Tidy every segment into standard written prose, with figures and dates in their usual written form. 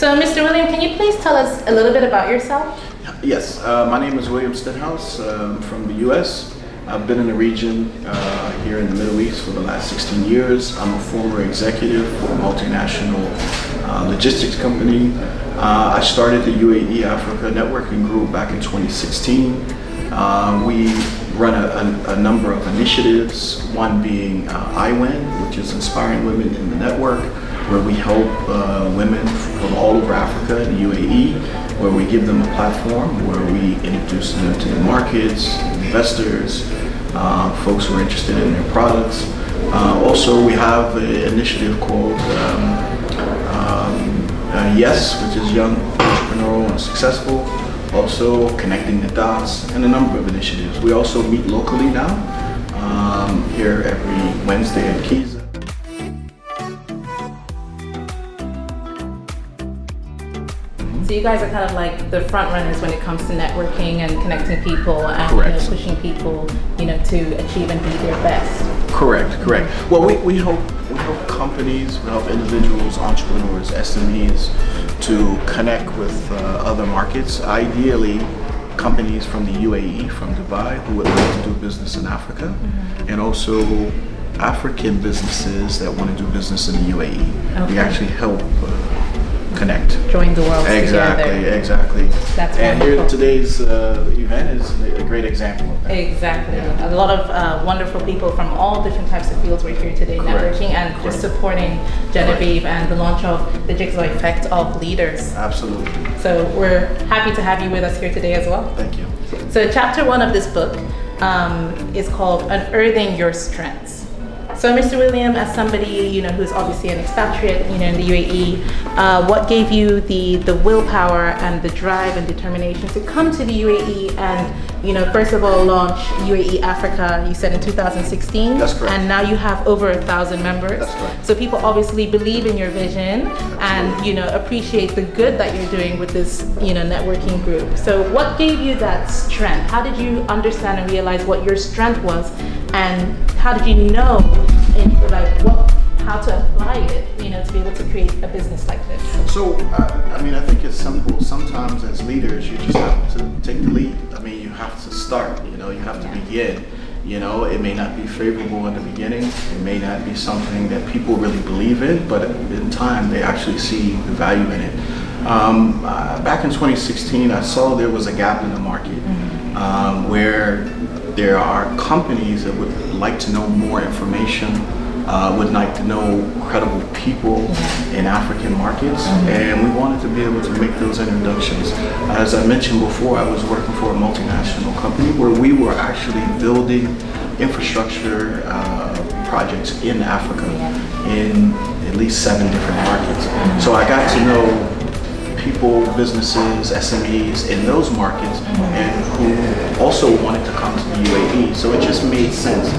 So, Mr. William, can you please tell us a little bit about yourself? Yes, my name is William Stenhouse from the U.S. I've been in the region here in the Middle East for the last 16 years. I'm a former executive for a multinational logistics company. I started the UAE Africa Networking Group back in 2016. We run a number of initiatives, one being IWIN, which is Inspiring Women in the Network, where we help women from all over Africa and the UAE, where we give them a platform, where we introduce them to the markets, investors, folks who are interested in their products. Also, we have an initiative called YES, which is Young, Entrepreneurial and Successful. Also, Connecting the Dots, and a number of initiatives. We also meet locally now, here every Wednesday at KIZA. So you guys are kind of like the front runners when it comes to networking and connecting people and pushing people, to achieve and be their best. Correct. Well, we help companies, we help individuals, entrepreneurs, SMEs to connect with other markets. Ideally, companies from the UAE, from Dubai, who would like to do business in Africa, and also African businesses that want to do business in the UAE. Okay. We actually help connect. Join the world together. Exactly. That's and wonderful. Here today's event is a great example of that. Exactly. Yeah. A lot of wonderful people from all different types of fields were here today, networking and just supporting Genevieve and the launch of the Jigsaw Effect of Leaders. Absolutely. So we're happy to have you with us here today as well. Thank you. So chapter 1 of this book is called Unearthing Your Strengths. So, Mr. William, as somebody who's obviously an expatriate, in the UAE, what gave you the willpower and the drive and determination to come to the UAE and, first of all, launch UAE Africa? You said in 2016. That's correct. And now you have over 1,000 members. That's correct. So people obviously believe in your vision. Absolutely. And appreciate the good that you're doing with this networking group. So, what gave you that strength? How did you understand and realize what your strength was, and how did you know how to apply it, to be able to create a business like this? So, I think it's simple. Sometimes as leaders, you just have to take the lead. You have to start, you have to begin. It may not be favorable in the beginning. It may not be something that people really believe in, but in time, they actually see the value in it. Back in 2016, I saw there was a gap in the market where there are companies that would like to know more information, would like to know credible people in African markets, and we wanted to be able to make those introductions. As I mentioned before, I was working for a multinational company where we were actually building infrastructure projects in Africa in at least 7 different markets. So I got to know people, businesses, SMEs in those markets, and who also wanted to come to the UAE. So it just made sense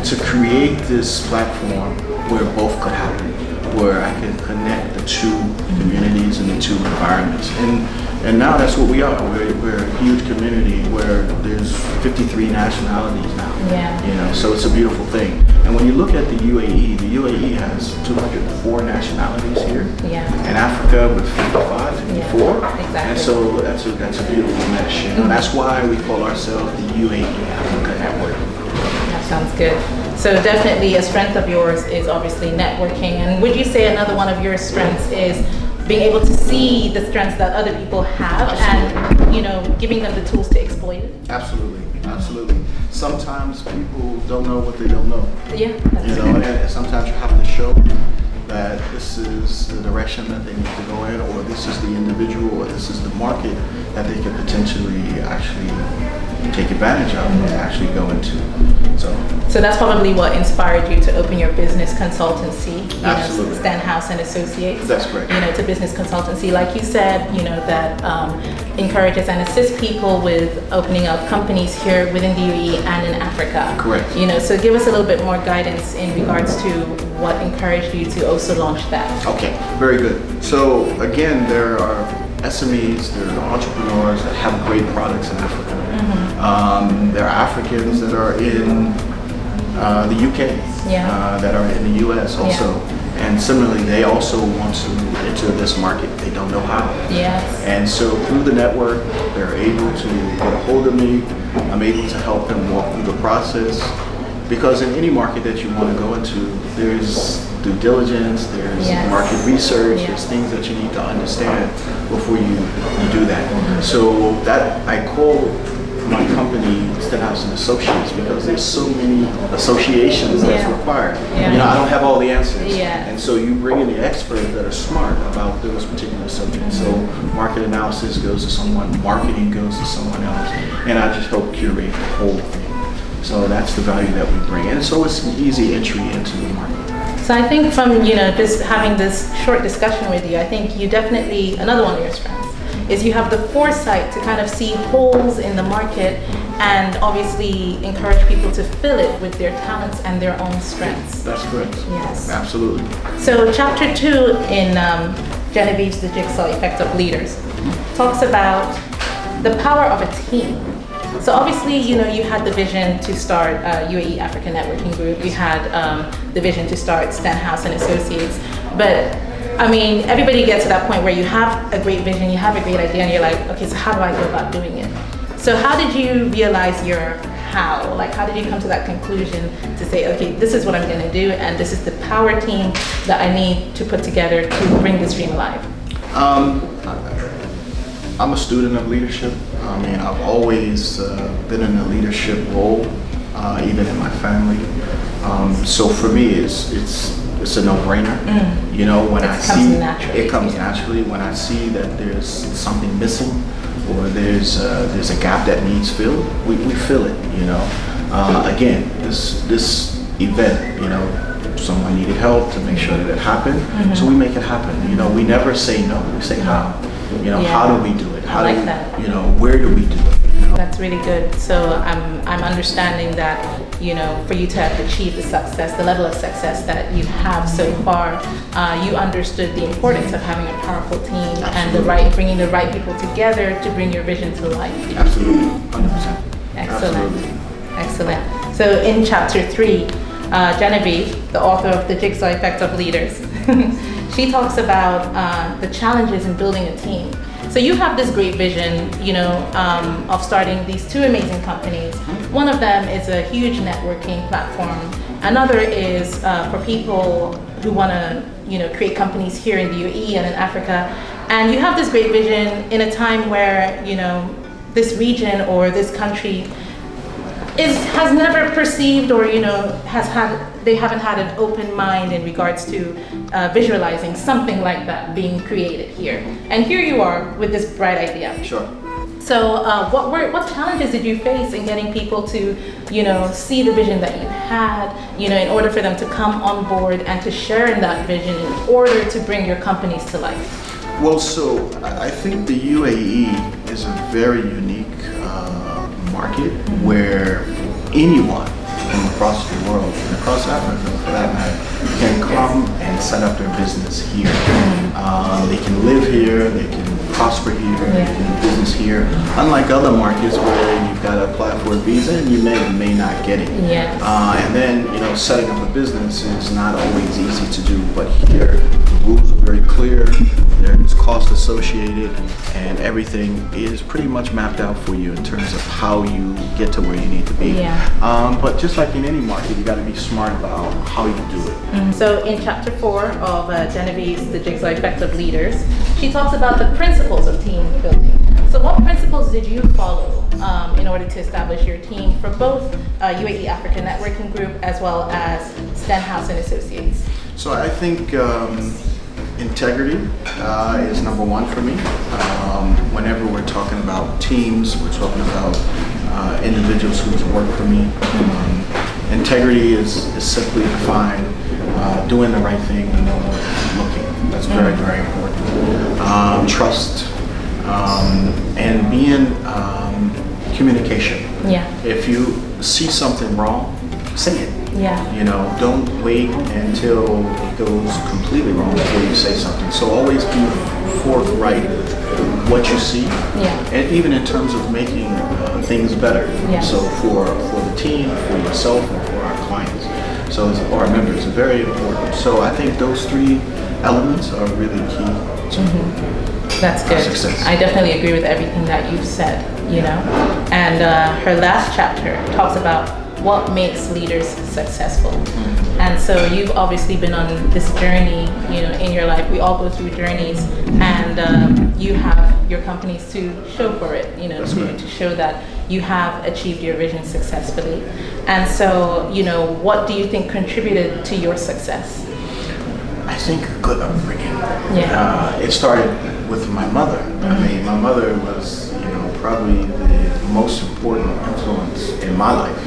to create this platform where both could happen, where I could connect the two communities and the two environments. And now that's what we are. We're a huge community where there's 53 nationalities now. Yeah. So it's a beautiful thing. And when you look at the UAE has 204 nationalities here. Yeah. And Africa with 55, 54. Yeah, exactly. And so that's a beautiful mesh. That's why we call ourselves the UAE Africa Network. That sounds good. So definitely a strength of yours is obviously networking. And would you say another one of your strengths is being able to see the strengths that other people have and giving them the tools to exploit it? Absolutely. Sometimes people don't know what they don't know. Yeah. And sometimes you have to show that this is the direction that they need to go in, or this is the individual, or this is the market that they could potentially actually take advantage of and actually go into. So that's probably what inspired you to open your business consultancy, Absolutely. Stenhouse and Associates. That's correct. It's a business consultancy, like you said, that encourages and assists people with opening up companies here within the UAE and in Africa. Correct. So give us a little bit more guidance in regards to what encouraged you to also launch that. Okay, very good. So again, there are SMEs, there are entrepreneurs that have great products in Africa. There are Africans that are in the UK, that are in the US also. And similarly, they also want to enter this market. They don't know how. Yes. And so through the network, they're able to get a hold of me. I'm able to help them walk through the process. Because in any market that you want to go into, there's due diligence, there's market research, there's things that you need to understand before you do that. So that I call my company Stenhouse and Associates because there's so many associations that's required. You know, I don't have all the answers. And so you bring in the experts that are smart about those particular subjects. So market analysis goes to someone, marketing goes to someone else, and I just help curate the whole thing. So that's the value that we bring. And so it's an easy entry into the market. So I think from, you know, just having this short discussion with you, I think you definitely, another one of your strengths is you have the foresight to kind of see holes in the market and obviously encourage people to fill it with their talents and their own strengths. That's correct. Yes. Absolutely. So chapter 2 in Genevieve's The Jigsaw Effect of Leaders talks about the power of a team. So obviously, you know, you had the vision to start UAE Africa Networking Group. You had the vision to start Stenhouse and Associates. But I mean, everybody gets to that point where you have a great vision, you have a great idea, and you're like, okay, so how do I go about doing it? So how did you realize your how? Like, how did you come to that conclusion to say, okay, this is what I'm going to do, and this is the power team that I need to put together to bring this dream alive? I'm a student of leadership. I mean, I've always been in a leadership role, even in my family. So for me, it's a no-brainer. You know, when I see it comes naturally. When I see that there's something missing or there's a gap that needs filled, we fill it. You know, again, this event, you know, someone needed help to make sure that it happened, so we make it happen. You know, we never say no. We say how. You know, how do we do it? How do we, you know, where do we do it? You know? That's really good. So I'm understanding that, you know, for you to have achieved the success, the level of success that you have so far, you understood the importance of having a powerful team and bringing the right people together to bring your vision to life. Absolutely, 100%. Excellent. Absolutely. Excellent. So in chapter 3, Genevieve, the author of The Jigsaw Effect of Leaders, she talks about the challenges in building a team. So you have this great vision, you know, of starting these 2 amazing companies. One of them is a huge networking platform. Another is for people who want to, you know, create companies here in the UAE and in Africa. And you have this great vision in a time where, you know, this region or this country has never perceived or, you know, they haven't had an open mind in regards to visualizing something like that being created here. And here you are with this bright idea. Sure. So what challenges did you face in getting people to, you know, see the vision that you had, you know, in order for them to come on board and to share in that vision in order to bring your companies to life? Well, so I think the UAE is a very unique market where anyone from across the world and across Africa, for that matter, can come and set up their business here. They can live here, they can prosper here, they can do business here. Unlike other markets where you've got to apply for a visa and you may or may not get it. Yes. And then, you know, setting up a business is not always easy to do, but here the rules are very clear. There's cost associated, and everything is pretty much mapped out for you in terms of how you get to where you need to be. But just like in any market, you got to be smart about how you do it. So in chapter 4 of Genevieve's The Jigsaw Effect of Leaders, she talks about the principles of team building. So what principles did you follow in order to establish your team for both UAE Africa Networking Group as well as Stenhouse and Associates? So I think integrity is number 1 for me. Whenever we're talking about teams, we're talking about individuals who work for me. Integrity is simply defined doing the right thing when no one is looking. That's very, very important. Trust and being communication. If you see something wrong, say it. You know, don't wait until it goes completely wrong before you say something. So always be forthright with what you see, and even in terms of making things better. So for the team, for yourself, and for our clients. So as a board member, it's very important. So I think those three elements are really key to That's good. success. I definitely agree with everything that you've said, you know. And her last chapter talks about what makes leaders successful. And so you've obviously been on this journey, you know, in your life. We all go through journeys, and you have your companies to show for it, you know, to show that you have achieved your vision successfully. And so, you know, what do you think contributed to your success? I think a good upbringing. Yeah. It started with my mother. I mean, my mother was, you know, probably the most important influence in my life.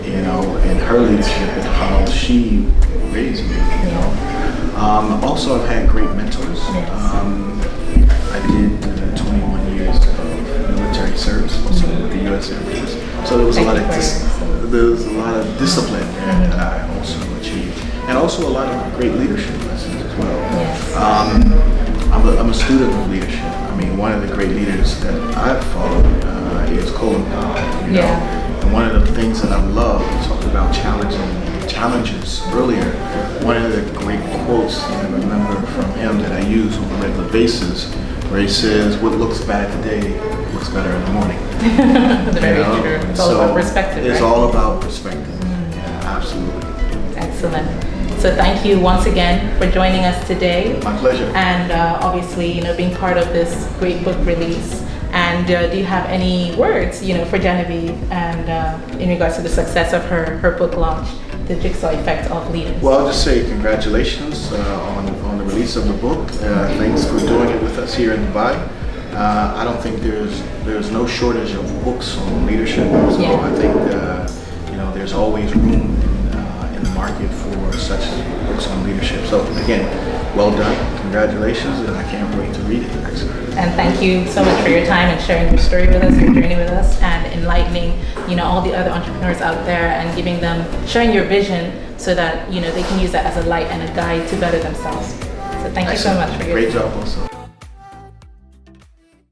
You know, and her leadership and how she raised me. You know. Also, I've had great mentors. I did 21 years of military service, also with the U.S. Air Force. So there was a lot of discipline there that I also achieved, and also a lot of great leadership lessons as well. I'm a student of leadership. I mean, one of the great leaders that I've followed is Colin Powell. You know? And one of the things that I love, we talked about challenges earlier. One of the great quotes that I remember from him that I use on a regular basis, where he says, "What looks bad today looks better in the morning." Very true. It's all about perspective. It's right? all about perspective. Yeah, absolutely. Excellent. So thank you once again for joining us today. My pleasure. And obviously, you know, being part of this great book release. And do you have any words, you know, for Genevieve and in regards to the success of her book launch, The Jigsaw Effect of Leaders? Well, I'll just say congratulations on the release of the book. Thanks for doing it with us here in Dubai. I don't think there's no shortage of books on leadership. So I think you know, there's always room in the market for such books on leadership. So again, well done, congratulations, and I can't wait to read it. Actually. And thank you so much for your time and sharing your story with us, your journey with us, and enlightening, you know, all the other entrepreneurs out there and giving them, sharing your vision so that, you know, they can use that as a light and a guide to better themselves. So thank you so much for your great job also.